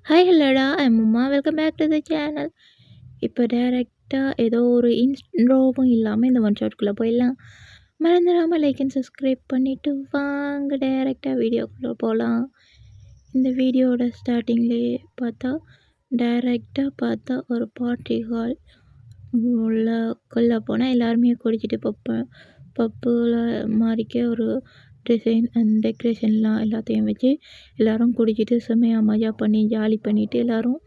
Hi ஹலோடா I'm Uma welcome back to the channel. இப்போ டேரெக்டாக ஏதோ ஒரு இன்ட்ரோவும் இல்லாமல் இந்த ஒன் ஷாட்குள்ளே போயிடலாம். மறந்துடாமல் லைக் அண்ட் சப்ஸ்கிரைப் பண்ணிவிட்டு வாங்க டேரெக்டாக வீடியோக்குள்ளே போகலாம். இந்த வீடியோவோட ஸ்டார்டிங்லேயே பார்த்தா ஒரு பார்ட்டி ஹால் உள்ளே போனால் எல்லாருமே குடிச்சிட்டு பப்பில் மாதிரிக்க ஒரு டிசைன் அண்ட் டெக்கரேஷன்லாம் எல்லாத்தையும் வச்சு எல்லோரும் குடிச்சிட்டு செம்மையாக மஜா பண்ணி ஜாலி பண்ணிவிட்டு எல்லோரும்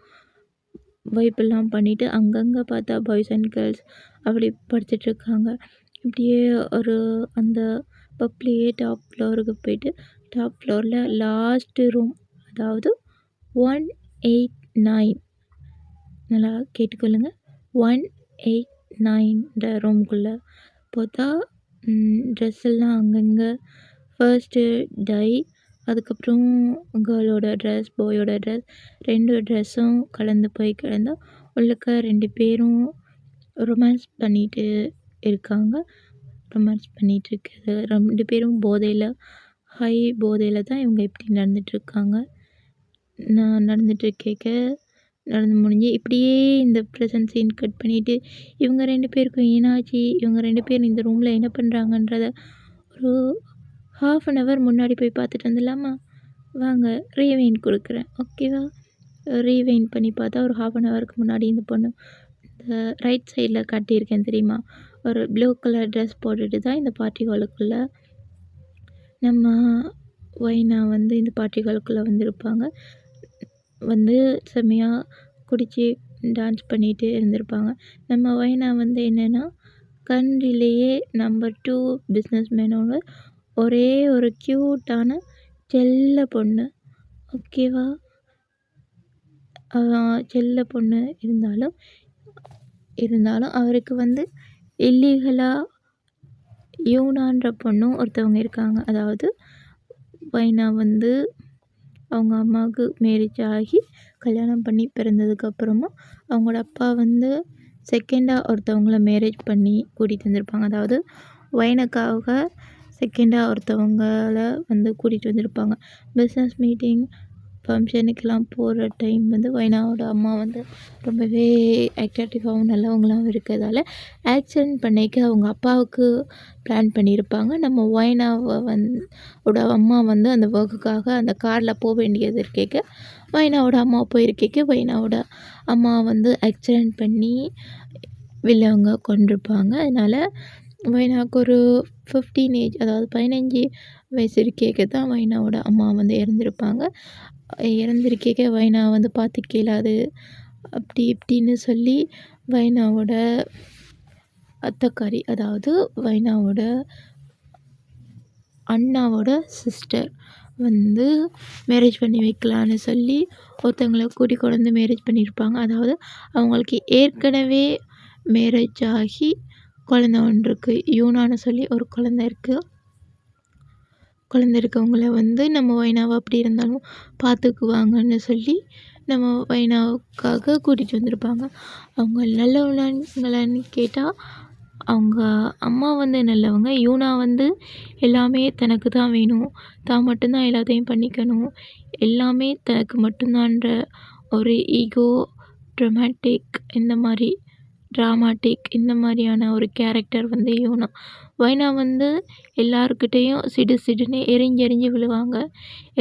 வைப்பெல்லாம் பண்ணிவிட்டு அங்கங்கே பார்த்தா பாய்ஸ் அண்ட் கேர்ள்ஸ் அப்படி படுத்துட்ருக்காங்க. இப்படியே ஒரு அந்த பப்லேயே டாப் ஃப்ளோருக்கு போயிட்டு டாப் ஃப்ளோரில் லாஸ்ட்டு ரூம், அதாவது 189, நல்லா கேட்டுக்கொள்ளுங்க, 189 ரூம்குள்ளே பார்த்தா ட்ரெஸ் எல்லாம் அங்கங்கே ஃபர்ஸ்ட்டு டை, அதுக்கப்புறம் கேர்ளோட ட்ரெஸ், பாயோட ட்ரெஸ், 2 ட்ரெஸ்ஸும் கலந்து போய் கிடந்தா உள்ளுக்க 2 பேரும் ரொமான்ஸ் பண்ணிட்டு இருக்காங்க. ரொமான்ஸ் பண்ணிகிட்ருக்குது 2 பேரும் போதையில், ஹை போதையில் தான் இவங்க இப்படி நடந்துகிட்ருக்காங்க. நான் நடந்து முடிஞ்சு இப்படியே இந்த ப்ரெசன்ட் சீன் கட் பண்ணிவிட்டு இவங்க 2 பேருக்கும் ஏனாச்சு, இவங்க 2 பேரும் இந்த ரூமில் என்ன பண்ணுறாங்கன்றத ஒரு 1/2 hour முன்னாடி போய் பார்த்துட்டு வந்துடலாமா? வாங்க, ரீவைண்ட் கொடுக்குறேன், ஓகேவா? ரீவைண்ட் பண்ணி பார்த்தா ஒரு 1/2 hourக்கு முன்னாடி இந்த பொண்ணு இந்த ரைட் சைடில் காட்டியிருக்கேன் தெரியுமா, ஒரு ப்ளூ கலர் ட்ரெஸ் போட்டுட்டு தான் இந்த பார்ட்டி ஹாலுக்குள்ளே நம்ம வைனா வந்து இந்த பார்ட்டி ஹாலுக்குள்ளே வந்திருப்பாங்க. வந்து செம்மையாக குடித்து டான்ஸ் பண்ணிகிட்டு இருந்திருப்பாங்க. நம்ம வைனா வந்து என்னென்னா கண்ட்ரிலேயே நம்பர் 2 பிஸ்னஸ் மேனோட ஒரே ஒரு க்யூட்டான செல்ல பொண்ணு, ஓகேவா? செல்ல பொண்ணு இருந்தாலும் அவருக்கு வந்து இல்லீகலாக யூனான்ற பொண்ணும் ஒருத்தவங்க இருக்காங்க. அதாவது வைனா வந்து அவங்க அம்மாவுக்கு மேரேஜ் ஆகி கல்யாணம் பண்ணி பிறந்ததுக்கப்புறமா அவங்களோட அப்பா வந்து செகண்டாக ஒருத்தவங்கள மேரேஜ் பண்ணி கூட்டிகிட்டு வந்திருப்பாங்க. அதாவது வைனுக்காக செகண்டாக ஒருத்தவங்கள வந்து கூட்டிகிட்டு வந்திருப்பாங்க. பிஸ்னஸ் மீட்டிங் ஃபங்க்ஷனுக்கெல்லாம் போகிற டைம் வந்து வைனாவோட அம்மா வந்து ரொம்பவே அட்ராக்டிவாகவும் நல்லவங்களாகவும் இருக்கிறதால ஆக்சிடென்ட் பண்ணிக்க அவங்க அப்பாவுக்கு பிளான் பண்ணியிருப்பாங்க. நம்ம வைனாவை அம்மா வந்து அந்த ஒர்க்குக்காக அந்த காரில் போக வேண்டியது இருக்கேக்க வைனாவோட அம்மா போயிருக்கேக்க வைனாவோட அம்மா வந்து ஆக்சிடென்ட் பண்ணி வில்லவங்க கொண்டிருப்பாங்க. அதனால் வைனாவுக்கு ஒரு 15 ஏஜ், அதாவது 15 வயசு இருக்கேக்க தான் வைனாவோட அம்மா வந்து இறந்துருப்பாங்க. இறந்துருக்கேக்க வைனா வந்து பார்த்துக்க இயலாது அப்படி இப்படின்னு சொல்லி வைனாவோட அத்தைக்காரி, அதாவது வைனாவோட அண்ணாவோட சிஸ்டர் வந்து மேரேஜ் பண்ணி வைக்கலான்னு சொல்லி ஒருத்தவங்களை கூட்டி கொண்டு வந்து மேரேஜ் பண்ணியிருப்பாங்க. அதாவது அவங்களுக்கு ஏற்கனவே மேரேஜ் ஆகி குழந்த ஒன்று இருக்குது, யூனான்னு சொல்லி ஒரு குழந்த இருக்கவங்கள வந்து நம்ம வைனாவை அப்படி இருந்தாலும் பார்த்துக்குவாங்கன்னு சொல்லி நம்ம வைனாவுக்காக கூட்டிகிட்டு வந்திருப்பாங்க. அவங்க நல்லவங்களான்னு கேட்டால் அவங்க அம்மா வந்து நல்லவங்க. யூனா வந்து எல்லாமே தனக்கு தான் வேணும், தான் மட்டும்தான் எல்லாத்தையும் பண்ணிக்கணும், எல்லாமே தனக்கு மட்டும்தான்ற ஒரு ஈகோ, ட்ராமாட்டிக் இந்த மாதிரியான ஒரு கேரக்டர் வந்து யூனா. வைனா வந்து எல்லாருக்கிட்டேயும் சிடுன்னு எரிஞ்சு விழுவாங்க.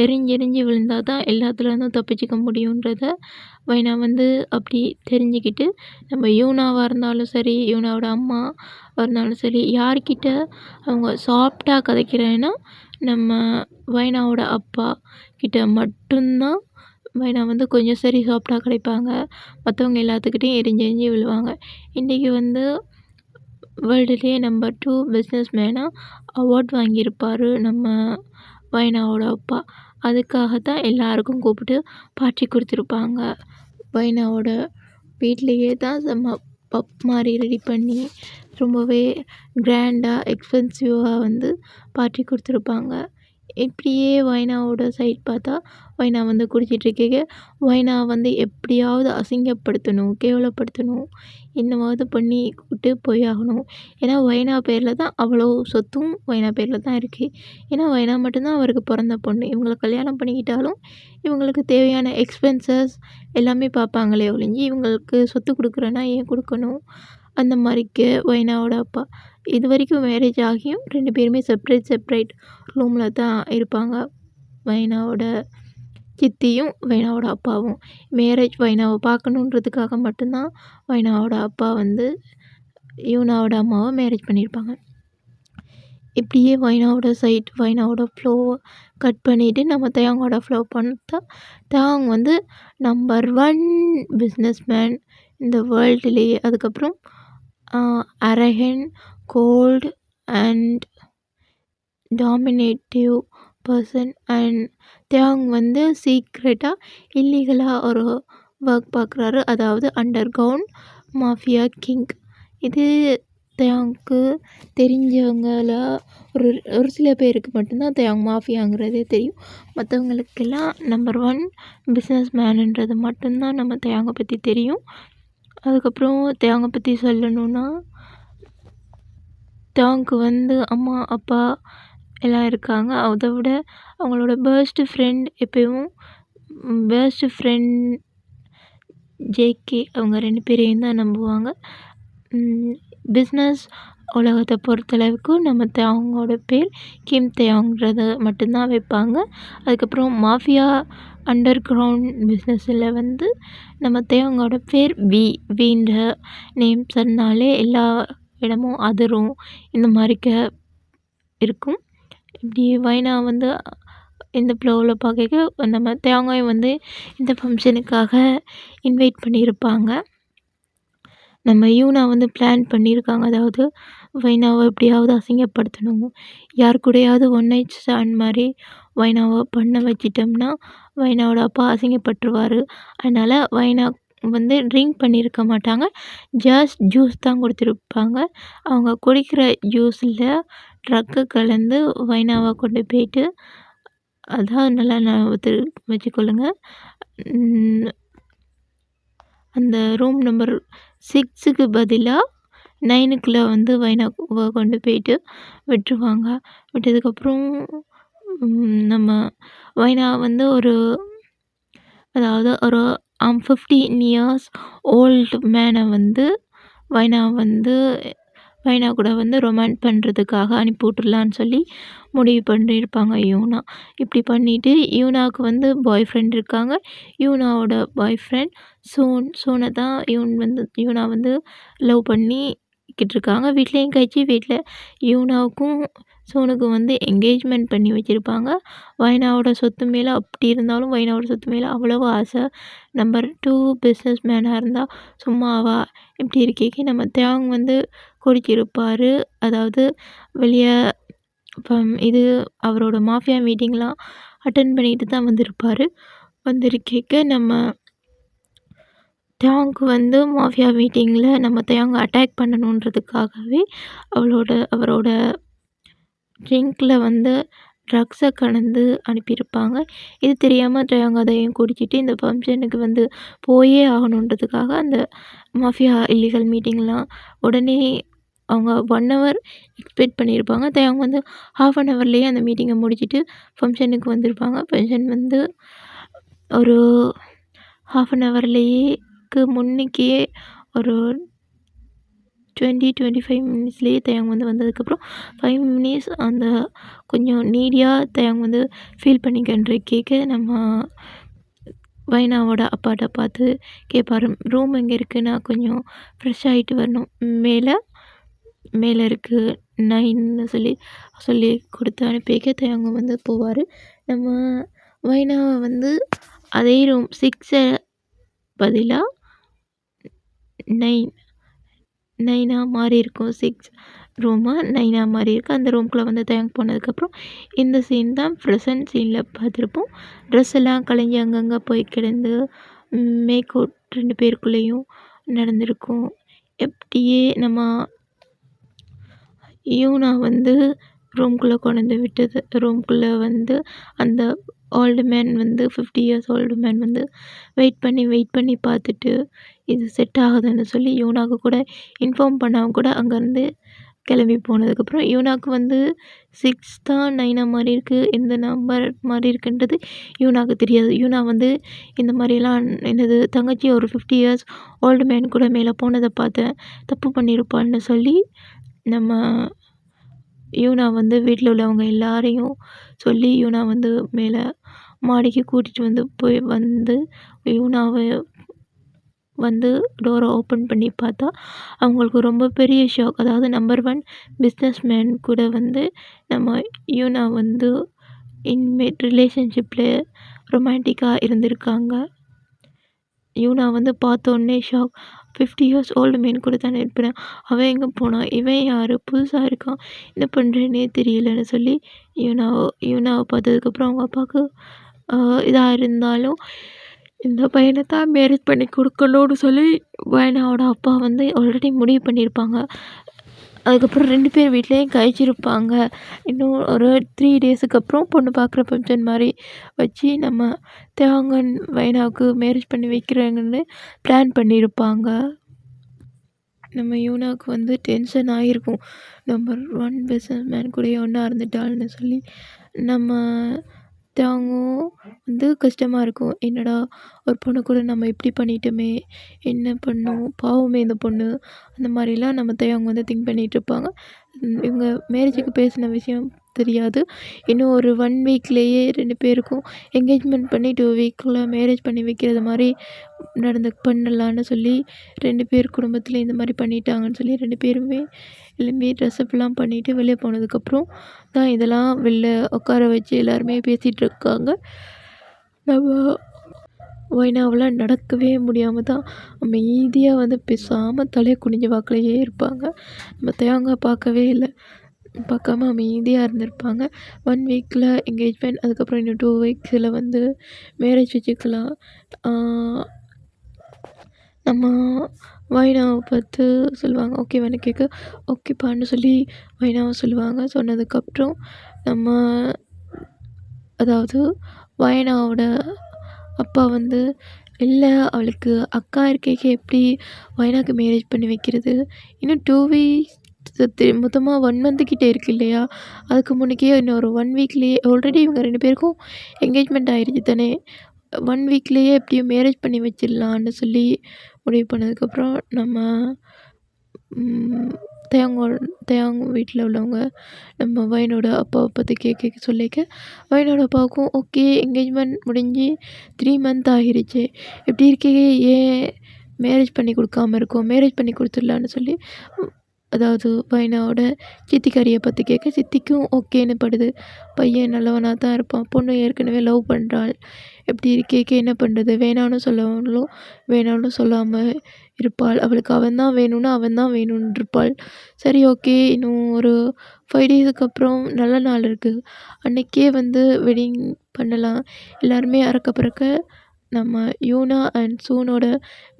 எரிஞ்சு விழுந்தால் தான் எல்லாத்துலேருந்தும் தப்பிச்சிக்க முடியுன்றத வைனா வந்து அப்படி தெரிஞ்சுக்கிட்டு நம்ம யூனாவாக இருந்தாலும் சரி, யூனாவோட அம்மாவாக இருந்தாலும் சரி, யார்கிட்ட அவங்க சாஃப்டாக கதைக்கிறேன்னா நம்ம வைனாவோட அப்பா கிட்ட மட்டும்தான் வைனா வந்து கொஞ்சம் சரி சாஃப்டாக கிடைப்பாங்க. மற்றவங்க எல்லாத்துக்கிட்டையும் எரிஞ்சு விழுவாங்க. இன்றைக்கி வந்து வேர்ல்டுலேயே நம்பர் 2 பிஸ்னஸ் மேனாக அவார்ட் வாங்கியிருப்பார் நம்ம வைனாவோட அப்பா. அதுக்காகத்தான் எல்லாருக்கும் கூப்பிட்டு பார்ட்டி கொடுத்துருப்பாங்க. வைனாவோட வீட்லேயே தான் செம்ம பப் மாதிரி ரெடி பண்ணி ரொம்பவே கிராண்டாக எக்ஸ்பென்சிவாக வந்து பார்ட்டி கொடுத்துருப்பாங்க. இப்படியே வைனாவோட சைட் பார்த்தா, வைனா வந்து குடிச்சிட்ருக்கைக, வைனா வந்து எப்படியாவது அசிங்கப்படுத்தணும், கேவலப்படுத்தணும், என்னவாவது பண்ணி கூட்டு போய் ஆகணும். ஏன்னா வைனா பேர்ல தான் அவ்வளோ சொத்தும் வைனா பேர்ல தான் இருக்கு. ஏன்னா வைனா மட்டும் தான் அவருக்கு பொறந்த பொண்ணு. இவங்கள கல்யாணம் பண்ணிக்கிட்டாலும், இவங்களுக்கு தேவையான எக்ஸ்பென்சஸ் எல்லாமே பார்ப்பாங்களே ஒழிஞ்சு, இவங்களுக்கு சொத்து குடுக்குறேன்னா ஏன் குடுக்கணும்? அந்த மாரிக்கு வைனாவோட அப்பா. இதுவரைக்கும் மேரேஜ் ஆகியும் 2 பேருமே செப்பரேட் ரூம்ல தான் இருப்பாங்க. வைனாவோட சித்தியும், வைனாவோட அப்பாவும். மேரேஜ் வைனாவ பார்க்கணுன்றதுக்காக மட்டும் தான் வைனாவோட அப்பா வந்து யூனாவோட அம்மாவ மேரேஜ் பண்ணியிருப்பாங்க. இப்படியே வைனாவோட சைட், வைனாவோட ஃப்ளோவ கட் பண்ணிட்டு நம்ம தயாங்கோட ஃப்ளோ பார்த்தா, தயாங் வந்து நம்பர் 1 பிஸ்னஸ்மேன் இந்த வேர்ல்டுலேயே. அதுக்கப்புறம் arrogant, cold and dominative person. And தயாங் வந்து சீக்ரெட்டாக இல்லீகலாக ஒரு ஒர்க் பார்க்குறாரு. அதாவது அண்டர் கிரவுண்ட் மாஃபியா கிங். இது தயாங்க்கு தெரிஞ்சவங்கள ஒரு ஒரு சில பேருக்கு மட்டும்தான் தயாங் மாஃபியாங்கிறதே தெரியும். மற்றவங்களுக்கெல்லாம் நம்பர் 1 பிஸ்னஸ் மேனுன்றது மட்டும்தான் நம்ம தயாங்கை பற்றி தெரியும். அதுக்கப்புறம் தயாங்கை பற்றி சொல்லணுன்னா, தயாங்க்கு வந்து அம்மா, அப்பா எல்லாம் இருக்காங்க. அதை விட அவங்களோட பெஸ்ட்டு ஃப்ரெண்ட் எப்பயும் பெஸ்ட்டு ஃப்ரெண்ட் ஜேகே, அவங்க 2 பேரையும் தான் நம்புவாங்க. பிஸ்னஸ் உலகத்தை பொறுத்தளவுக்கு நம்ம தயாங்கோட பேர் கிம் தயாங்கிறத மட்டும்தான் வைப்பாங்க. அதுக்கப்புறம் மாஃபியா அண்டர் கிரவுண்ட் பிஸ்னஸில் வந்து நம்ம தயாங்கோட பேர் வீன்ற நேம் சொன்னாலே எல்லா இடமும் அதிரும், இந்த மாதிரிக்க இருக்கும். இப்படி வைனா வந்து இந்த ஃப்ளோவில் பார்க்க நம்ம தயாங்கையும் வந்து இந்த ஃபங்க்ஷனுக்காக இன்வைட் பண்ணியிருப்பாங்க. நம்ம யூனா வந்து பிளான் பண்ணியிருக்காங்க. அதாவது வைனாவை எப்படியாவது அசிங்கப்படுத்தணும், யார் கூடயாவது ஒன் நைட் ஸ்டாண்ட் மாதிரி வைனாவை பண்ண வச்சிட்டோம்னா வைனாவோட அப்பா அசிங்கப்பட்டுருவார். அதனால் வைனா வந்து ட்ரிங்க் பண்ணியிருக்க மாட்டாங்க, ஜஸ்ட் ஜூஸ் தான் கொடுத்துருப்பாங்க. அவங்க குடிக்கிற ஜூஸில் ட்ரக்கு கலந்து வைனாவை கொண்டு போயிட்டு, அதான் நல்லா ஞாபகத்தில் வச்சுக்கொள்ளுங்க, அந்த ரூம் நம்பர் 6க்கு பதிலாக 9க்குள்ளே வந்து வைனாவை கொண்டு போயிட்டு விட்டுருவாங்க. விட்டதுக்கப்புறம் நம்ம வைனா வந்து அதாவது ஒரு 15 இயர்ஸ் ஓல்டு மேனை வந்து வைனா கூட வந்து ரொமான்ஸ் பண்ணுறதுக்காக அனுப்பி விட்டுறலான்னு சொல்லி முடிவு பண்ணியிருப்பாங்க யூனா. இப்படி பண்ணிவிட்டு யூனாவுக்கு வந்து பாய் ஃப்ரெண்ட் இருக்காங்க. யூனாவோட பாய் ஃப்ரெண்ட் சூனை தான் யூனா வந்து லவ் பண்ணிக்கிட்டு இருக்காங்க. வீட்லேயும் கழிச்சு வீட்டில் யூனாவுக்கும் சூனுக்கும் வந்து என்கேஜ்மெண்ட் பண்ணி வச்சுருப்பாங்க. வைனாவோட சொத்து மேலே அப்படி இருந்தாலும் வைனாவோட சொத்து மேலே அவ்வளவு ஆசை. நம்பர் 2 பிஸ்னஸ் மேனாக இருந்தால் சும்மாவா இப்படி இருக்கே. நம்ம தயாங் வந்து குடிச்சிருப்பார். அதாவது வெளியே இது அவரோட மாஃபியா மீட்டிங்லாம் அட்டன் பண்ணிட்டு தான் வந்திருப்பார். வந்திருக்க நம்ம தயாங்க்கு வந்து மாஃபியா மீட்டிங்கில் நம்ம தயாங்கை அட்டாக் பண்ணணுன்றதுக்காகவே அவரோட ட்ரிங்க்கில் வந்து ட்ரக்ஸை கலந்து அனுப்பியிருப்பாங்க. இது தெரியாமல் தயாங் அதையும் குடிச்சிட்டு இந்த ஃபங்க்ஷனுக்கு வந்து போயே ஆகணுன்றதுக்காக அந்த மாஃபியா இல்லீகல் மீட்டிங்லாம் உடனே அவங்க 1 ஹவர் எக்ஸ்பெக்ட் பண்ணியிருப்பாங்க. தயாங் வந்து 1/2 ஹவர்லேயே அந்த மீட்டிங்கை முடிச்சுட்டு ஃபங்க்ஷனுக்கு வந்திருப்பாங்க. ஃபங்க்ஷன் வந்து ஒரு 1/2 ஹவர்லேயேக்கு முன்னுக்கே ஒரு 20-25 மினிட்ஸ்லேயே தயாங் வந்து வந்ததுக்கப்புறம் 5 மினிட்ஸ் அந்த கொஞ்சம் நீடியாக தயாங் வந்து ஃபீல் பண்ணிக்கிட்டு நம்ம வைனாவோட அப்பாட்ட பார்த்து கேட்பாரு, ரூம் எங்கே இருக்குது, நான் கொஞ்சம் ஃப்ரெஷ் ஆகிட்டு வரணும், மேலே இருக்குது 9ன்னு சொல்லி கொடுத்து அனுப்பிக்க தயாங்க வந்து போவார். நம்ம வைனாவை வந்து அதே ரூம் 6 பதிலாக 9 மாறி இருக்கும். 6 ரூமாக 9 மாறி இருக்குது. அந்த ரூம்குள்ளே வந்து தயாங் போனதுக்கப்புறம் இந்த சீன் தான் ப்ரெசன்ட் சீனில் பார்த்துருப்போம். ட்ரெஸ் எல்லாம் கலைஞ்சி அங்கங்கே போய் கிடந்து மேக் அவுட் 2 பேருக்குள்ளேயும் நடந்திருக்கும். எப்படியே நம்ம யூனா வந்து ரூம்குள்ளே கொண்டு விட்டது. ரூம்குள்ளே வந்து அந்த ஓல்டு மேன் வந்து 50 இயர்ஸ் ஓல்டு மேன் வந்து வெயிட் பண்ணி பார்த்துட்டு இது செட் ஆகுதுன்னு சொல்லி யூனாக்கு கூட இன்ஃபார்ம் பண்ணாமல் கூட அங்கேருந்து கிளம்பி போனதுக்கப்புறம் யூனாக்கு வந்து 6 9 மாதிரி இருக்குது, எந்த நம்பர் மாதிரி இருக்குன்றது யூனாக்கு தெரியாது. யூனா வந்து இந்த மாதிரிலாம் என்னது தங்கச்சி ஒரு 50 இயர்ஸ் ஓல்டு மேன் கூட மேலே போனதை பார்த்தேன், தப்பு பண்ணியிருப்பாள்னு சொல்லி நம்ம யூனா வந்து வீட்டில் உள்ளவங்க எல்லாரையும் சொல்லி யூனா வந்து மேலே மாடிக்கு கூட்டிகிட்டு வந்து யூனாவை வந்து டோரை ஓப்பன் பண்ணி பார்த்தா அவங்களுக்கு ரொம்ப பெரிய ஷாக். அதாவது நம்பர் 1 பிஸ்னஸ் மேன் கூட வந்து நம்ம யூனா வந்து இன்மேட் ரிலேஷன்ஷிப்பில் ரொமான்டிக்காக இருந்திருக்காங்க. யூனா வந்து பார்த்தோன்னே ஷாக். 50 இயர்ஸ் ஓல்டு மேன் கூட தானே இருப்பேன், அவன் எங்கே போனான், இவன் யார், புதுசாக இருக்கான், என்ன பண்ணுறேன்னே தெரியலன்னு சொல்லி யூனாவை பார்த்ததுக்கப்புறம் அவங்க அப்பாவுக்கு இதாக இருந்தாலும் இந்த பையனை தான் மேரேஜ் பண்ணி கொடுக்கணும்னு சொல்லி வைனாவோட அப்பா வந்து ஆல்ரெடி முடிவு பண்ணியிருப்பாங்க. அதுக்கப்புறம் 2 பேர் வீட்லேயும் கழிச்சிருப்பாங்க. இன்னும் ஒரு 3 டேஸுக்கு அப்புறம் பொண்ணு பார்க்குற ஃபங்க்ஷன் மாதிரி வச்சு நம்ம தேவாங்கன் வைனாவுக்கு மேரேஜ் பண்ணி வைக்கிறாங்கன்னு பிளான் பண்ணியிருப்பாங்க. நம்ம யூனாவுக்கு வந்து டென்ஷன் ஆகிருக்கும், நம்பர் 1 பிஸ்னஸ் மேன் கூடயே ஒன்றா இருந்துட்டாள்னு சொல்லி. நம்ம தேவாங்கும் வந்து கஷ்டமாக இருக்கும், என்னடா ஒரு பொண்ணு கூட நம்ம இப்படி பண்ணிட்டோமே, என்ன பண்ணோம், பாவமே இந்த பொண்ணு, அந்த மாதிரிலாம் நம்ம தேவாங்க வந்து திங்க் பண்ணிகிட்ருப்பாங்க. இவங்க மேரேஜுக்கு பேசின விஷயம் தெரியாது. இன்னும் ஒரு 1 வீக்லேயே 2 பேருக்கும் என்கேஜ்மெண்ட் பண்ணி 2 வீக்கில் மேரேஜ் பண்ணி வைக்கிறது மாதிரி பண்ணலான்னு சொல்லி 2 பேர் குடும்பத்தில் இந்த மாதிரி பண்ணிட்டாங்கன்னு சொல்லி 2 பேருமே எழும்பி ட்ரெஸ்அப்லாம் பண்ணிவிட்டு வெளியே போனதுக்கப்புறம் தான் இதெல்லாம் வெளில உட்கார வச்சு எல்லாருமே பேசிகிட்டு இருக்காங்க. நம்ம வைனாவெலாம் நடக்கவே முடியாமல் தான் அமைதியாக வந்து பேசாமல் தலையை குனிஞ்ச வாக்கிலேயே இருப்பாங்க. நம்ம தேங்காய் பார்க்கவே இல்லை, பார்க்காம அமைதியாக இருந்திருப்பாங்க. 1 வீக்கில் என்கேஜ்மெண்ட், அதுக்கப்புறம் இன்னும் 2 வீக்ஸில் வந்து மேரேஜ் வச்சுக்கலாம். நம்ம வைனாவை பார்த்து சொல்லுவாங்க, ஓகே வேணா கேட்க ஓகேப்பான்னு சொல்லி வைனாவை சொல்லுவாங்க. சொன்னதுக்கப்புறம் நம்ம அதாவது வைனாவோட அப்பா வந்து இல்லை அவளுக்கு அக்கா இருக்கேக்கே எப்படி வைனாக்கு மேரேஜ் பண்ணி வைக்கிறது, இன்னும் 2 வீக்ஸ் மொத்தமாக 1 மந்த்து கிட்டே இருக்கு இல்லையா, அதுக்கு முன்னுக்கே இன்னும் ஒரு 1 வீக்லேயே ஆல்ரெடி இவங்க 2 பேருக்கும் என்கேஜ்மெண்ட் ஆகிடுச்சு தானே, 1 வீக்லேயே எப்படியும் மேரேஜ் பண்ணி வச்சிடலான்னு சொல்லி முடிவு பண்ணதுக்கப்புறம் நம்ம தேவாங்க வீட்டில் உள்ளவங்க நம்ம வைனோட அப்பாவை பற்றி கேட்க சொல்லிக்க வைனோட அப்பாவுக்கும் ஓகே என்கேஜ்மெண்ட் முடிஞ்சு 3 மந்த் ஆகிருச்சு, எப்படி இருக்கே ஏன் மேரேஜ் பண்ணி கொடுக்காம இருக்கோம், மேரேஜ் பண்ணி கொடுத்துடலான்னு சொல்லி அதாவது வைனாவோட சித்திக்காரியை பற்றி கேட்க சித்திக்கும் ஓகேன்னு படுது. பையன் நல்லவனாக தான் இருப்பான், பொண்ணு ஏற்கனவே லவ் பண்ணுறாள், எப்படி இருக்கேக்கே என்ன பண்ணுறது, வேணான்னு சொல்லவங்களும் வேணான்னு சொல்லாமல் இருப்பாள், அவளுக்கு அவன் தான் வேணும்னா அவன் தான் வேணும்னு இருப்பாள். சரி ஓகே இன்னும் ஒரு 5 டேஸுக்கு அப்புறம் நல்ல நாள் இருக்குது, அன்றைக்கே வந்து வெட்டிங் பண்ணலாம், எல்லாருமே அறக்க பறக்க நம்ம யூனா அண்ட் சூனோட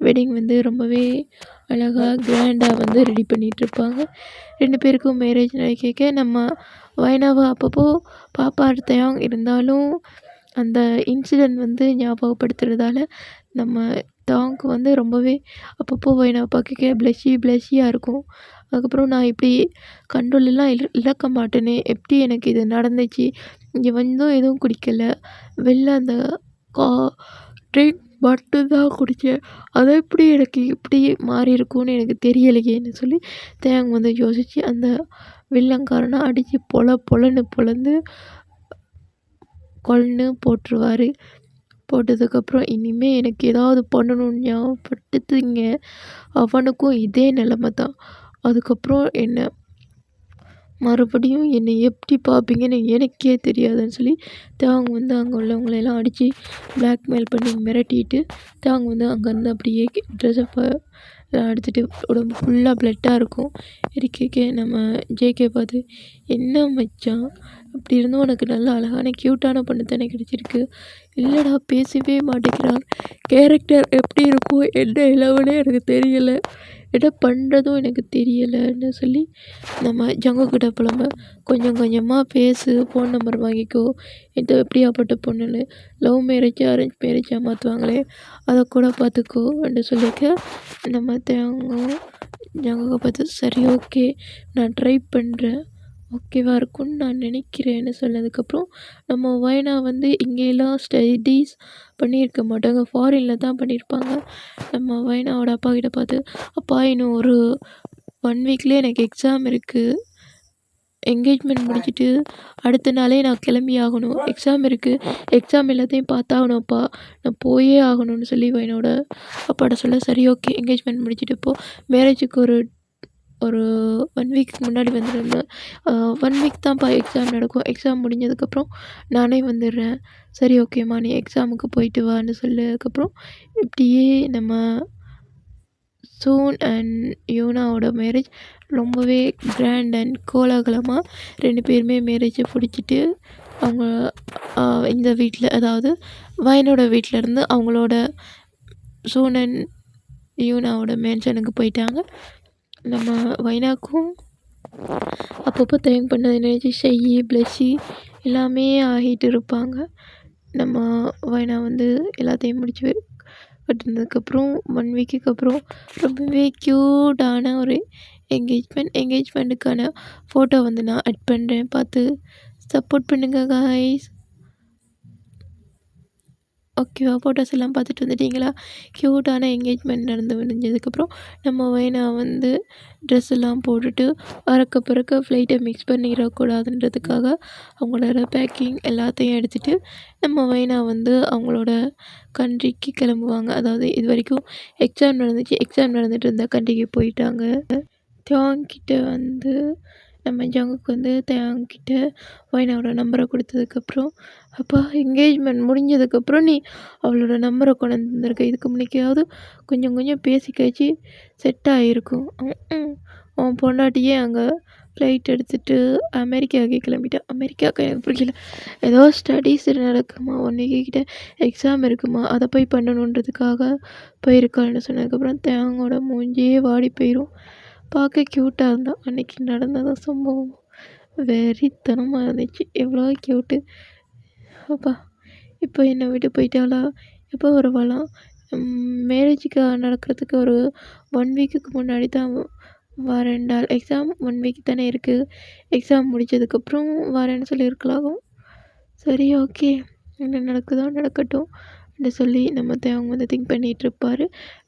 வெட்டிங் வந்து ரொம்பவே அழகாக கிராண்டாக வந்து ரெடி பண்ணிகிட்ருப்பாங்க. 2 பேருக்கும் மேரேஜ் நடக்க நம்ம வைனாவை அப்பப்போ பாப்பா தேவாங் இருந்தாலும் அந்த இன்சிடெண்ட் வந்து ஞாபகப்படுத்துறதால நம்ம தேவாங்க்கு வந்து ரொம்பவே அப்பப்போ வைனாவை பார்க்க ப்ளஷியாக இருக்கும். அதுக்கப்புறம் நான் இப்படி கண்ட்ரோலெல்லாம் இழக்க மாட்டேனே, எப்படி எனக்கு இது நடந்துச்சு, இங்கே வந்தும் எதுவும் குடிக்கலை, வெளில அந்த ட்ரிங்க் மட்டும்தான் குடித்தேன், அதை எப்படி எனக்கு இப்படி மாறி இருக்கும்னு எனக்கு தெரியலையேன்னு சொல்லி தேவாங் வந்து யோசித்து அந்த வில்லங்காரனை அடித்து பொலன்னு பொளந்து கொல்லுன்னு போட்டுருவார். போட்டதுக்கப்புறம் இனிமேல் எனக்கு ஏதாவது பண்ணணும்னு ஞாபகப்படுத்துங்க, அவனுக்கும் இதே நிலமை தான், அதுக்கப்புறம் என்ன மறுபடியும் என்னை எப்படி பார்ப்பீங்கன்னு எனக்கே தெரியாதுன்னு சொல்லி தேவாங் வந்து அங்கே உள்ளவங்களெல்லாம் அடித்து பிளாக்மெயில் பண்ணி மிரட்டிட்டு தேவாங் வந்து அங்கேருந்து அப்படியே ட்ரெஸ்ஸப்பை எடுத்துகிட்டு உடம்பு ஃபுல்லாக ப்ளட்டாக இருக்கும் இருக்கே நம்ம ஜேகே பார்த்து என்ன மச்சான் அப்படி இருந்தும் உனக்கு நல்ல அழகான க்யூட்டான பொண்ணு தானே கிடச்சிருக்கு, இல்லைடா பேசவே மாட்டேங்கிறான், கேரக்டர் எப்படி இருக்கும் என்ன இளவுனே எனக்கு தெரியலை, என்ன பண்ணுறதும் எனக்கு தெரியலைன்னு சொல்லி நம்ம ஜங்குக்கிட்ட புலம்ப, கொஞ்சம் கொஞ்சமாக பேசு, ஃபோன் நம்பர் வாங்கிக்கோ, இது எப்படியாப்பட்ட பொண்ணுன்னு லவ் மேரேஜ் அரேஞ்ச் மேரேஜாக மாற்றுவாங்களே அதை கூட பார்த்துக்கோ அப்படின்னு சொல்லியிருக்க. நம்ம தேங்கும் ஜங்குக்கை பார்த்து சரி ஓகே நான் ட்ரை பண்ணுறேன், ஓகேவா இருக்கும்னு நான் நினைக்கிறேன்னு சொன்னதுக்கப்புறம் நம்ம வைனா வந்து இங்கேலாம் ஸ்டடீஸ் பண்ணியிருக்க மாட்டாங்க, ஃபாரினில் தான் பண்ணியிருப்பாங்க. நம்ம வைனாவோட அப்பா கிட்ட பார்த்து, அப்பா இன்னும் ஒரு 1 வீக்லேயே எனக்கு எக்ஸாம் இருக்குது, என்கேஜ்மெண்ட் முடிச்சுட்டு அடுத்த நாளே நான் கிளம்பி ஆகணும், எக்ஸாம் இருக்குது, எக்ஸாம் எல்லாத்தையும் பார்த்தாகணும்ப்பா, நான் போயே ஆகணும்னு சொல்லி வைனோட அப்பாட்ட சொல்ல, சரி ஓகே என்கேஜ்மெண்ட் முடிச்சுட்டு போ, மேரேஜுக்கு ஒரு ஒரு 1 வீக்கு முன்னாடி வந்துடுங்க, 1 வீக் தான்ப்பா எக்ஸாம் நடக்கும், எக்ஸாம் முடிஞ்சதுக்கப்புறம் நானே வந்துடுறேன், சரி ஓகேம்மா நீ எக்ஸாமுக்கு போயிட்டு வான்னு சொன்னதுக்கப்புறம் இப்படியே நம்ம சூன் அண்ட் யூனாவோட மேரேஜ் ரொம்பவே கிராண்ட் அண்ட் கோலாகலமாக 2 பேருமே மேரேஜை பிடிச்சிட்டு அவங்க இந்த வீட்டில், அதாவது வைனோட வீட்டிலேருந்து அவங்களோட சூன் அண்ட் யூனாவோட மேன்ஷனுக்கு போயிட்டாங்க. நம்ம வைனாக்கும் அப்பப்போ தேங்க் பண்ணது நினச்சி ஷையி ப்ளஷி எல்லாமே ஆகிட்டு இருப்பாங்க. நம்ம வைனா வந்து எல்லாத்தையும் முடிச்சு கட்டினதுக்கப்புறம் 1 வீக்குக்கு அப்புறம் ரொம்பவே க்யூட்டான ஒரு என்கேஜ்மெண்ட்டுக்கான ஃபோட்டோ வந்து நான் ஆட் பண்ணுறேன், பார்த்து சப்போர்ட் பண்ணுங்கள் காய்ஸ். ஓகேவா, ஃபோட்டோஸ் எல்லாம் பார்த்துட்டு வந்துட்டிங்களா? க்யூட்டான என்கேஜ்மெண்ட் நடந்து முடிஞ்சதுக்கப்புறம் நம்ம வைனா வந்து ட்ரெஸ் எல்லாம் போட்டுட்டு அறக்க பறக்க ஃப்ளைட்டை மிக்ஸ் பண்ணிடக்கூடாதுன்றதுக்காக அவங்களோட பேக்கிங் எல்லாத்தையும் எடுத்துகிட்டு நம்ம வைனா வந்து அவங்களோட கண்ட்ரிக்கு கிளம்புவாங்க. அதாவது இது வரைக்கும் எக்ஸாம் நடந்துச்சு, எக்ஸாம் நடந்துட்டு இருந்த கண்ட்ரிக்கு போயிட்டாங்க. தேங்க்கிட்ட வந்து நம்ம ஜங்குக்கு வந்து தேங்க்கிட்ட வைனாவோட நம்பரை கொடுத்ததுக்கப்புறம், அப்பா என்கேஜ்மெண்ட் முடிஞ்சதுக்கப்புறம் நீ அவளோட நம்பரை கொண்டு வந்திருக்க, இதுக்கு முன்னைக்காவது கொஞ்சம் கொஞ்சம் பேசி கழிச்சு செட் ஆகிருக்கும். உன் பொண்டாட்டியே அங்கே ஃப்ளைட் எடுத்துகிட்டு அமெரிக்காவுக்கே கிளம்பிட்டேன். அமெரிக்காவுக்கு எனக்கு பிடிக்கல, ஏதோ ஸ்டடீஸ் நடக்குமா, 1 வீக்கிட்ட எக்ஸாம் இருக்குமா, அதை போய் பண்ணணுன்றதுக்காக போயிருக்காள்னு சொன்னதுக்கப்புறம் தேங்கோட மூஞ்சியே வாடி போயிடும். பார்க்க க்யூட்டாக இருந்தாள். அன்றைக்கி நடந்தது சம்பவம் வெறித்தனமாக இருந்துச்சு, எவ்வளோ க்யூட்டு. அப்பா இப்போ என்னை விட்டு போயிட்டாளா, எப்போ வருவாளாம்? மேரேஜுக்கு நடக்கிறதுக்கு ஒரு 1 வீக்குக்கு முன்னாடி தான் வரேன்டால். எக்ஸாம் 1 வீக் தானே இருக்குது, எக்ஸாம் முடித்ததுக்கப்புறம் வரேன்னு சொல்லியிருக்கலாம். சரி ஓகே என்ன நடக்குதோ நடக்கட்டும் அப்படின்னு சொல்லி நம்ம அவங்க வந்து திங்க் பண்ணிகிட்ருப்பார்.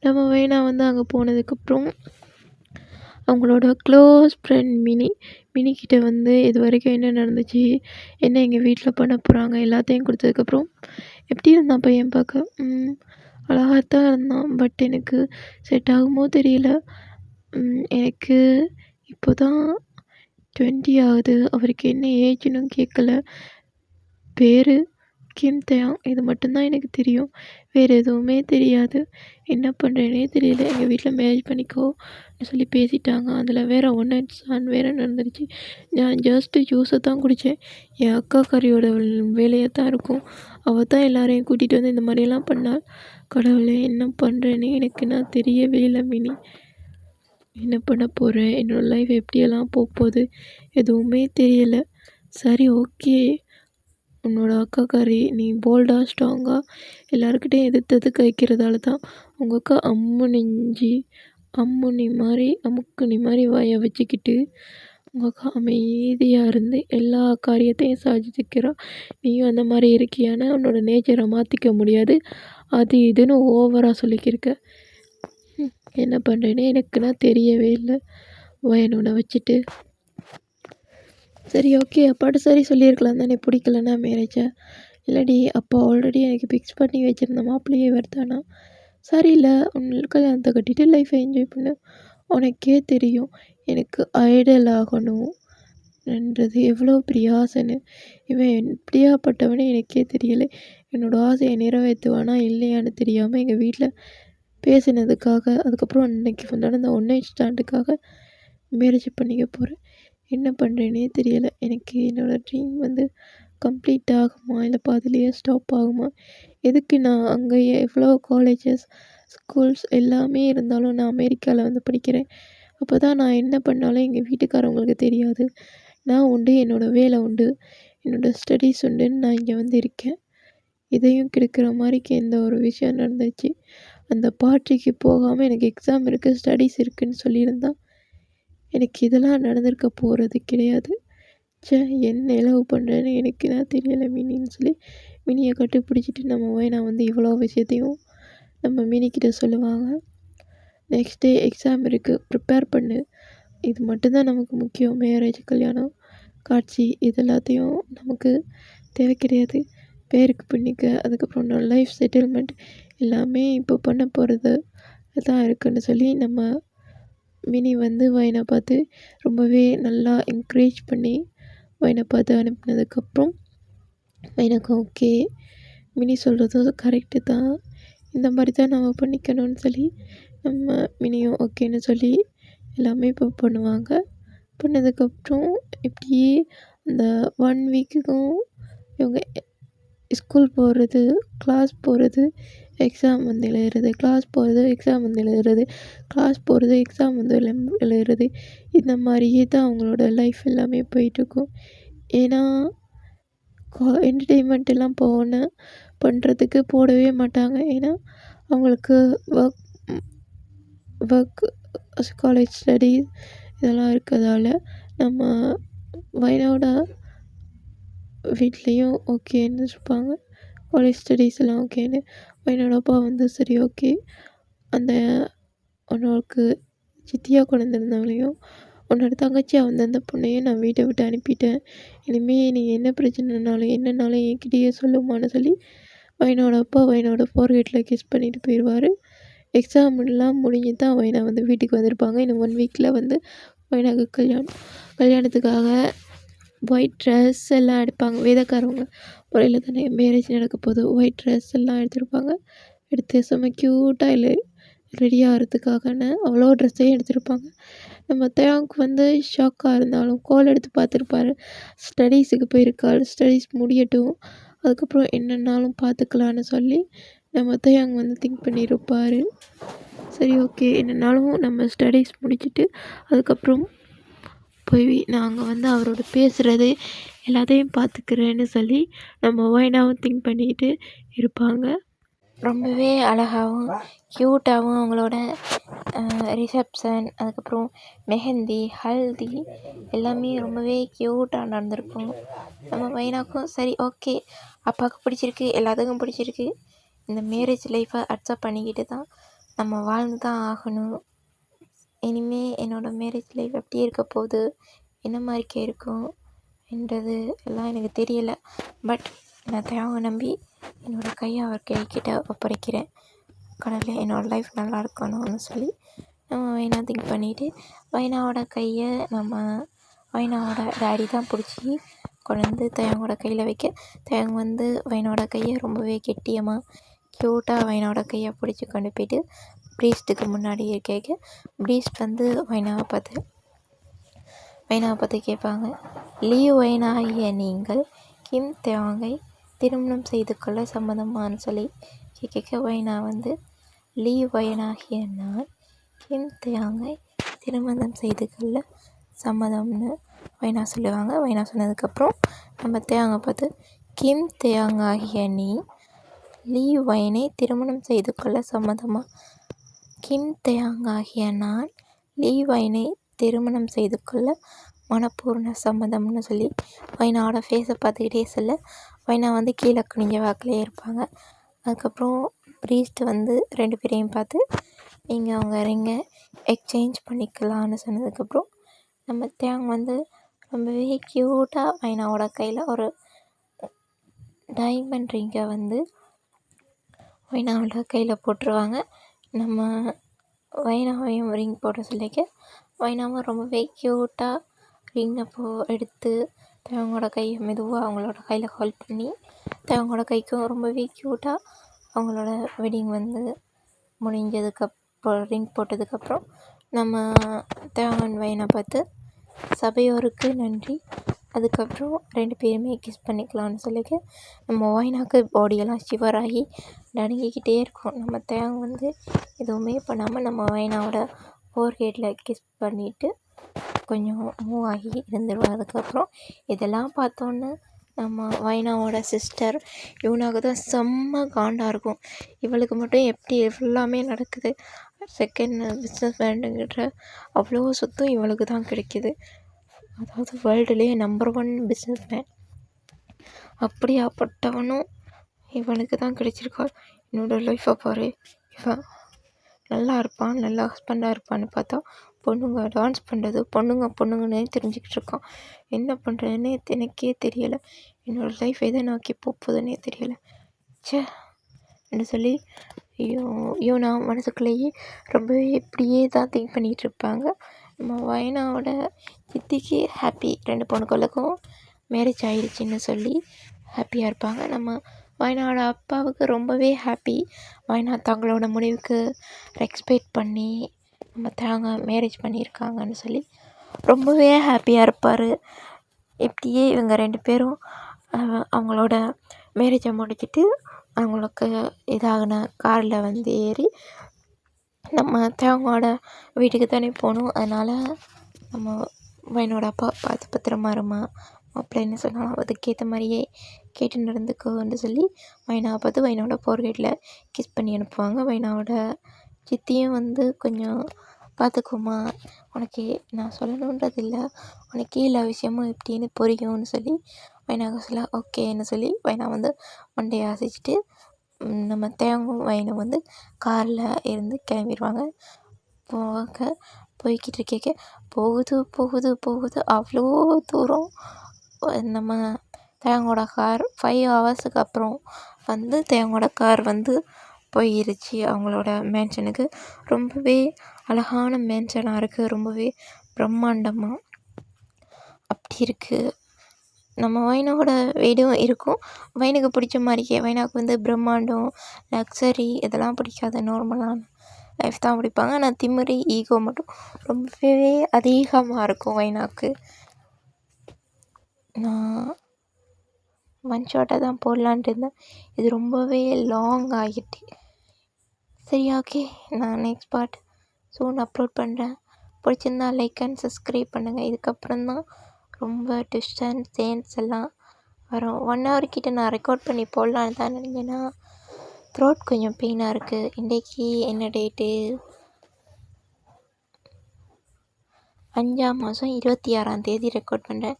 நம்ம வைனா வந்து அங்கே போனதுக்கப்புறம் அவங்களோட க்ளோஸ் ஃப்ரெண்ட் மினிக்கிட்ட வந்து இது வரைக்கும் என்ன நடந்துச்சு, என்ன எங்கள் வீட்டில் பண்ண போகிறாங்க எல்லாத்தையும் கொடுத்ததுக்கப்புறம், எப்படி இருந்தான் பையன் பார்க்க? அழகாகத்தான் இருந்தான், பட் எனக்கு செட் ஆகுமோ தெரியல. எனக்கு இப்போ தான் 20 ஆகுது, அவருக்கு என்ன ஏஜ்னு கேட்கல, பேர் கிம் தயாங், இது மட்டும்தான் எனக்கு தெரியும், வேறு எதுவுமே தெரியாது, என்ன பண்ணுறேனே தெரியல. எங்கள் வீட்டில் மேரேஜ் பண்ணிக்கோ சொல்லி பேசிட்டாங்க, அதில் வேறு 1 நைட் ஸ்டாண்ட் வேறு நடந்துருச்சு. நான் ஜஸ்ட்டு ஜூஸை தான் குடித்தேன், என் அக்கா கறியோட வேலையாக தான் இருக்கும், அவள் தான் எல்லாரையும் கூட்டிகிட்டு வந்து இந்த மாதிரியெல்லாம் பண்ணாள். கடவுளே என்ன பண்ணுறேனே எனக்கு நான் தெரியவே இல்லை மினி, என்ன பண்ண போகிறேன், என்னோடய லைஃப் எப்படியெல்லாம் போகுது எதுவுமே தெரியலை. சரி ஓகே, உன்னோட அக்காக்காரி நீ போல்டாக ஸ்ட்ராங்காக எல்லாருக்கிட்டையும் எதிர்த்து வைக்கிறதால தான் உங்கள் அக்கா அமுக்குனி மாதிரி வாயை வச்சுக்கிட்டு உங்கள் அக்கா அமைதியாக இருந்து எல்லா காரியத்தையும் சாதிச்சுக்கிறா. நீயும் அந்த மாதிரி இருக்கியானா உன்னோட நேச்சரை மாற்றிக்க முடியாது, அது இதுன்னு ஓவராக சொல்லிக்கிருக்க. என்ன பண்ணுறேனே எனக்குன்னா தெரியவே இல்லை, வயனோட வச்சுட்டு. சரி ஓகே, அப்பாட்ட சரி சொல்லியிருக்கலாம் தானே, பிடிக்கலன்னா மேரேஜை. இல்லடி அப்போ ஆல்ரெடி எனக்கு ஃபிக்ஸ் பண்ணி வச்சுருந்த மாப்பிள்ளையே வருதானா, சரியில்லை உன் கல்யாணத்தை கட்டிட்டு லைஃப்பை என்ஜாய் பண்ணு, உனக்கே தெரியும் எனக்கு ஐடல் ஆகணும்ன்றது எவ்வளோ பெரிய ஆசைன்னு, இவன் எப்படியாப்பட்டவனே எனக்கே தெரியலை, என்னோடய ஆசையை நிறைவேற்றுவானா இல்லையான்னு தெரியாமல் எங்கள் வீட்டில் பேசினதுக்காக அதுக்கப்புறம் அன்றைக்கி நடந்த 1 நைட் ஸ்டாண்டுக்காக மேரேஜ் பண்ணிக்க போகிறேன். என்ன பண்ணுறேனே தெரியலை, எனக்கு என்னோடய ட்ரீம் வந்து கம்ப்ளீட் ஆகுமா இல்லை பாதிலேயே ஸ்டாப் ஆகுமா, எதுக்கு நான் அங்கே எவ்வளோ காலேஜஸ் ஸ்கூல்ஸ் எல்லாமே இருந்தாலும் நான் அமெரிக்காவில் வந்து படிக்கிறேன். அப்போ தான் நான் என்ன பண்ணாலும் எங்கள் வீட்டுக்காரவங்களுக்கு தெரியாது. நான் உண்டு, என்னோடய வேலை உண்டு, என்னோடய ஸ்டடீஸ் உண்டுன்னு நான் இங்கே வந்து இருக்கேன். இதையும் கெடுக்கிற மாதிரிக்கு எந்த ஒரு விஷயம் நடந்துச்சு. அந்த பார்ட்டிக்கு போகாமல் எனக்கு எக்ஸாம் இருக்குது, ஸ்டடீஸ் இருக்குதுன்னு சொல்லியிருந்தா எனக்கு இதெல்லாம் நடந்திருக்க போகிறது கிடையாது. ச்சே! என்ன லவ் பண்ணுறேன்னு எனக்கு தான் தெரியல மினின்னு சொல்லி மினியை கட்டிப்பிடிச்சிட்டு நம்ம வைனா வந்து இவ்வளோ விஷயத்தையும் நம்ம மினிக்கிட்ட சொல்லுவாங்க. நெக்ஸ்ட் டே எக்ஸாம் இருக்குது, ப்ரிப்பேர் பண்ணு. இது மட்டும்தான் நமக்கு முக்கியம். மேரேஜ், கல்யாணம், காட்சி இது எல்லாத்தையும் நமக்கு தேவை கிடையாது. பேருக்கு பின்னிக்க, அதுக்கப்புறம் நான் லைஃப் செட்டில்மெண்ட் எல்லாமே இப்போ பண்ண போகிறது தான் இருக்குன்னு சொல்லி நம்ம மினி வந்து வைனா பார்த்து ரொம்பவே நல்லா என்கரேஜ் பண்ணி வைனா பார்த்து அனுப்பினதுக்கப்புறம் எனக்கு ஓகே, மினி சொல்கிறதும் கரெக்டு தான், இந்த மாதிரி தான் நம்ம பண்ணிக்கணும்னு சொல்லி நம்ம மினியும் ஓகேன்னு சொல்லி எல்லாமே இப்போ பண்ணுவாங்க. பண்ணதுக்கப்புறம் இப்படியே அந்த 1 வீக்குக்கும் இவங்க ஸ்கூல் போகிறது, கிளாஸ் போகிறது, எக்ஸாம் வந்து எழுதுறது, கிளாஸ் போகிறது, எக்ஸாம் வந்து எழுதுறது, கிளாஸ் போகிறது, எக்ஸாம் வந்து எழுதுறது, இந்த மாதிரியே தான் அவங்களோட லைஃப் எல்லாமே போயிட்டுருக்கும். ஏன்னா என்டர்டெயின்மெண்ட் எல்லாம் பண்ணுறதுக்கு போடவே மாட்டாங்க. ஏன்னா அவங்களுக்கு ஒர்க் ஒர்க் காலேஜ் ஸ்டடீஸ் இதெல்லாம் இருக்கிறதால நம்ம வைனாவோட வீட்லேயும் ஓகேன்னு இருப்பாங்க. காலேஜ் ஸ்டடீஸ் எல்லாம் ஓகேன்னு என்னோட அப்பா வந்து சரி ஓகே, அந்த உனக்கு சித்தியாக கொண்டு வந்திருந்தவங்களையும் உன்னோட தங்கச்சியாக வந்த அந்த பொண்ணையும் நான் வீட்டை விட்டு அனுப்பிட்டேன். இனிமேல் நீ என்ன பிரச்சனைனாலும் என்னன்னாலும் என்கிட்டயே சொல்லுமான்னு சொல்லி வைனாவோட அப்பா வைனாவோட ஃபோர்ஹெட்டில் கிஸ் பண்ணிட்டு போயிடுவார். எக்ஸாம் எல்லாம் முடிஞ்சு தான் வைனா வந்து வீட்டுக்கு வந்திருப்பாங்க. இன்னும் 1 வீக்கில் வந்து வைனாவுக்கு கல்யாணத்துக்காக ஒயிட் ட்ரெஸ் எல்லாம் எடுப்பாங்க. வேதக்காரவங்க முறையில் தானே மேரேஜ் நடக்க போகுது. ஒயிட் ட்ரெஸ் எல்லாம் எடுத்திருப்பாங்க. எடுத்து செம்ம க்யூட்டாக ரெடி ஆகிறதுக்காகன்னு அவ்வளோ ட்ரெஸ்ஸையும் எடுத்திருப்பாங்க. நம்ம தேவாங்க்கு வந்து ஷாக்காக இருந்தாலும் கால் எடுத்து பார்த்துருப்பாரு. ஸ்டடீஸுக்கு போயிருக்காள், ஸ்டடீஸ் முடியட்டும், அதுக்கப்புறம் என்னன்னாலும் பார்த்துக்கலான்னு சொல்லி நம்ம தேவாங் வந்து திங்க் பண்ணியிருப்பார். சரி ஓகே, என்னன்னாலும் நம்ம ஸ்டடீஸ் முடிச்சுட்டு அதுக்கப்புறம் போய் நாங்கள் வந்து அவரோட பேசுகிறது எல்லாத்தையும் பார்த்துக்கிறேன்னு சொல்லி நம்ம வைனாவும் திங்க் பண்ணிக்கிட்டு இருப்பாங்க. ரொம்பவே அழகாகவும் க்யூட்டாகவும் அவங்களோட ரிசப்ஷன், அதுக்கப்புறம் மெஹந்தி, ஹல்தி எல்லாமே ரொம்பவே க்யூட்டாக நடந்திருக்கும். நம்ம வைனாக்கும் சரி ஓகே, அப்பாவுக்கு பிடிச்சிருக்கு, எல்லாத்துக்கும் பிடிச்சிருக்கு, இந்த மேரேஜ் லைஃப்பை அக்செப்ட் பண்ணிக்கிட்டு தான் நம்ம வாழ்ந்து தான் ஆகணும். இனிமேல் என்னோடய மேரேஜ் லைஃப் எப்படி இருக்க போகுது, என்ன மாதிரிக்கே இருக்கும் என்றது எல்லாம் எனக்கு தெரியலை. பட் நான் தேவை நம்பி என்னோடய கையை அவர் கைக்கிட்ட ஒப்படைக்கிறேன். கடவுளே என்னோடய லைஃப் நல்லா இருக்கணும்னு சொல்லி நம்ம வைனா திங்க் பண்ணிவிட்டு வைனாவோட கையை நம்ம வைனாவோட டேடி தான் பிடிச்சி கொண்டு வந்து தேவங்களோட கையில் வைக்க, தேவங்க வந்து வைனாவோட கையை ரொம்பவே கெட்டியமாக க்யூட்டாக வைனாவோட கையை பிடிச்சி கொண்டு போய்ட்டு ப்ரீஸ்ட்டுக்கு முன்னாடி கேட்க, ப்ரீஸ்ட் வந்து வைனாவை பார்த்து கேட்பாங்க, லீ வைனா ஆகிய நீங்கள் கிம் தேவாங்கை திருமணம் செய்து கொள்ள சம்மதமானு சொல்லி கேட்க, வைனா வந்து லீ வைனாகிய நான் கிம் தேவாங்கை திருமணம் செய்து கொள்ள சம்மதம்னு வைனா சொல்லுவாங்க. வைனா சொன்னதுக்கப்புறம் நம்ம தேவாங்கை பார்த்து, கிம் தேவாங் ஆகிய நீ லீ வைனை திருமணம் செய்து கொள்ள சம்மதமா? கிம் தேவாங் ஆகிய நான் லீ வைனை திருமணம் செய்து கொள்ள மனப்பூர்ண சம்மதம்னு சொல்லி வைனாவோட ஃபேஸை பார்த்துக்கிட்டே சொல்ல, வைனா வந்து கீழே குனிஞ்ச வாக்கிலே இருப்பாங்க. அதுக்கப்புறம் ப்ரீஸ்ட் வந்து 2 பேரையும் பார்த்து நீங்கள் அவங்க ரிங்கை எக்ஸ்சேஞ்ச் பண்ணிக்கலான்னு சொன்னதுக்கப்புறம் நம்ம தேவாங் வந்து ரொம்பவே க்யூட்டாக வைனாவோட கையில் ஒரு டைமண்ட் ரிங்கை வந்து வைனாவோட கையில் போட்டுருவாங்க. நம்ம வைனாவையும் ரிங் போட சொல்லிக்க, வைனாவும் ரொம்பவே க்யூட்டாக ரிங்கை எடுத்து தேவங்களோட கையை மெதுவாக அவங்களோட கையில் ஹோல்ட் பண்ணி தேவங்களோட கைக்கும் ரொம்பவே க்யூட்டாக அவங்களோட வெட்டிங் வந்து முடிஞ்சதுக்கப்புறம் ரிங் போட்டதுக்கப்புறம் நம்ம தேவன் வைனை பார்த்து, சபையோருக்கு நன்றி, அதுக்கப்புறம் 2 பேருமே கிஸ் பண்ணிக்கலாம்னு சொல்லிட்டு நம்ம வைனாக்கு பாடியெல்லாம் ஷிவர் ஆகி நடுங்கிக்கிட்டே இருக்கும். நம்ம தேவன் வந்து எதுவுமே பண்ணாமல் நம்ம வைனாவோட ஃபோர்ஹெட்டில் கிஸ் பண்ணிவிட்டு கொஞ்சம் மூவ் ஆகி இருந்துருவோம். அதுக்கப்புறம் இதெல்லாம் பார்த்தோன்னே நம்ம வைனாவோட சிஸ்டர் இவனாக தான் செம்ம காண்டாக இருக்கும். இவளுக்கு மட்டும் எப்படி எல்லாமே நடக்குது, செகண்ட் பிஸ்னஸ் மேனுங்கிற அவ்வளோ சொத்தும் இவளுக்கு தான் கிடைக்கிது. அதாவது வேர்ல்டுலேயே நம்பர் 1 பிஸ்னஸ் மேன் அப்படியாப்பட்டவனும் இவனுக்கு தான் கிடைச்சிருக்காள். என்னோடய லைஃப்பை பாரு, இவன் நல்லா இருப்பான், நல்லா ஹஸ்பண்டாக இருப்பான்னு பார்த்தா பொண்ணுங்க டான்ஸ் பண்ணுறது பொண்ணுங்கன்னே தெரிஞ்சுக்கிட்டு இருக்கான். என்ன பண்ணுறதுன்னே எனக்கே தெரியலை. என்னோடய லைஃப் எதை நோக்கி போகுதுன்னே தெரியலை. ச்சே என்று சொல்லி யூனா மனசுக்குள்ளேயே ரொம்பவே இப்படியே தான் திங்க் பண்ணிகிட்டு இருப்பாங்க. நம்ம வைனாவோட சித்திக்கு ஹாப்பி, 2 பொண்ணுகளுக்கும் மேரேஜ் ஆயிடுச்சின்னு சொல்லி ஹாப்பியாக இருப்பாங்க. நம்ம வைனாவோட அப்பாவுக்கு ரொம்பவே ஹாப்பி, வைனா தங்களோட முடிவுக்கு ரெஸ்பெக்ட் பண்ணி நம்ம தாங்க மேரேஜ் பண்ணியிருக்காங்கன்னு சொல்லி ரொம்பவே ஹாப்பியாக இருப்பார். இப்படியே இவங்க 2 பேரும் அவங்களோட மேரேஜை முடிச்சுட்டு அவங்களுக்கு இதாகின காரில் வந்து ஏறி நம்ம தேவங்களோட வீட்டுக்கு தானே போகணும். அதனால் நம்ம வைனோட அப்பா பார்த்து பத்திரமா இருமா அப்படின்னு சொன்னாலும் அதுக்கேற்ற மாதிரியே கேட்டு நடந்துக்கோன்னு சொல்லி வைனாவை பார்த்து வைனாவோட ஃபோர்ஹெட்டில் கிஸ் பண்ணி அனுப்புவாங்க. வைனாவோட சித்தியும் வந்து கொஞ்சம் பார்த்துக்கோமா, உனக்கு நான் சொல்லணுன்றது இல்லை, உனக்கே எல்லா விஷயமும் எப்படின்னு புரியும்னு சொல்லி வைனாவுக்கு சொல்ல ஓகேன்னு சொல்லி வைனா வந்து மண்டையை அசைச்சிட்டு நம்ம தேங்கும் வைனும் வந்து காரில் இருந்து கிளம்பிடுவாங்க. போய்கிட்டு இருக்கேக்க போகுது அவ்வளோ தூரம். நம்ம தேங்கோட கார் 5 ஹவர்ஸுக்கு அப்புறம் வந்து தேங்கோட கார் வந்து போயிருச்சு அவங்களோட மேன்ஷனுக்கு. ரொம்பவே அழகான மேன்ஷனாக இருக்குது, ரொம்பவே பிரம்மாண்டமாக அப்படி இருக்குது. நம்ம வைனாவோட வீடும் இருக்கும். வைனுக்கு பிடிச்ச மாதிரியே, வைனாவுக்கு வந்து பிரம்மாண்டம், லக்ஸரி இதெல்லாம் பிடிக்காது, நார்மலான லைஃப் தான் பிடிப்பாங்க. ஆனால் திமிரு, ஈகோ மட்டும் ரொம்பவே அதிகமாக இருக்கும் வைனாவுக்கு. நான் ஒன் ஷாட்டாக தான் போடலான்ட்டு இருந்தேன், இது ரொம்பவே லாங் ஆகிட்டு. சரி ஓகே, நான் நெக்ஸ்ட் பார்ட் சூன் அப்லோட் பண்ணுறேன். பிடிச்சிருந்தா லைக் அண்ட் சப்ஸ்கிரைப் பண்ணுங்கள். இதுக்கப்புறம் தான் ரொம்ப ட்விஸ்ட் அண்ட் சேஞ்ச் எல்லாம் வரும். 1 hour கிட்ட நான் ரெக்கார்ட் பண்ணி போடலான்னு தான் நினைக்கிறேன்னா த்ரோட் கொஞ்சம் பெயினாக இருக்குது. இன்றைக்கி என்ன டேட்டு, 5ஆம் மாதம் 26ஆம் தேதி ரெக்கார்ட் பண்ணுறேன்.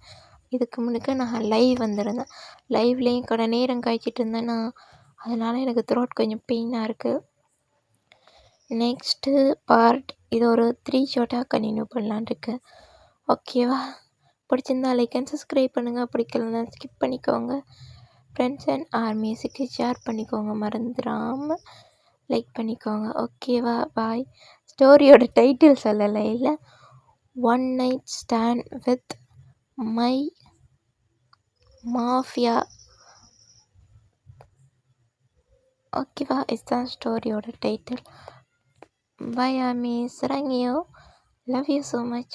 இதுக்கு முன்னுக்கு நான் லைவ் வந்திருந்தேன், லைவ்லேயும் கடை நேரம் காய்ச்சிட்டு இருந்தேன் நான், அதனால் எனக்கு த்ரோட் கொஞ்சம் பெயினாக இருக்குது. நெக்ஸ்ட்டு பார்ட் இது ஒரு 3 ஷார்ட்டாக கண்டினியூ பண்ணலான் இருக்கேன். ஓகேவா, பிடிச்சிருந்தா லைக் அண்ட் சப்ஸ்கிரைப் பண்ணுங்கள், பிடிக்கலன்னா ஸ்கிப் பண்ணிக்கோங்க. ஃப்ரெண்ட்ஸ் அண்ட் ஆர்மிஸுக்கு ஷேர் பண்ணிக்கோங்க, மறந்துடாமல் லைக் பண்ணிக்கோங்க. ஓகேவா, பாய். ஸ்டோரியோட டைட்டில் சொல்லலை இல்லை, 1 night stand with my mafia. ஓகேவா, இதுதான் ஸ்டோரியோட title. Bye army, sarang you, love you so much.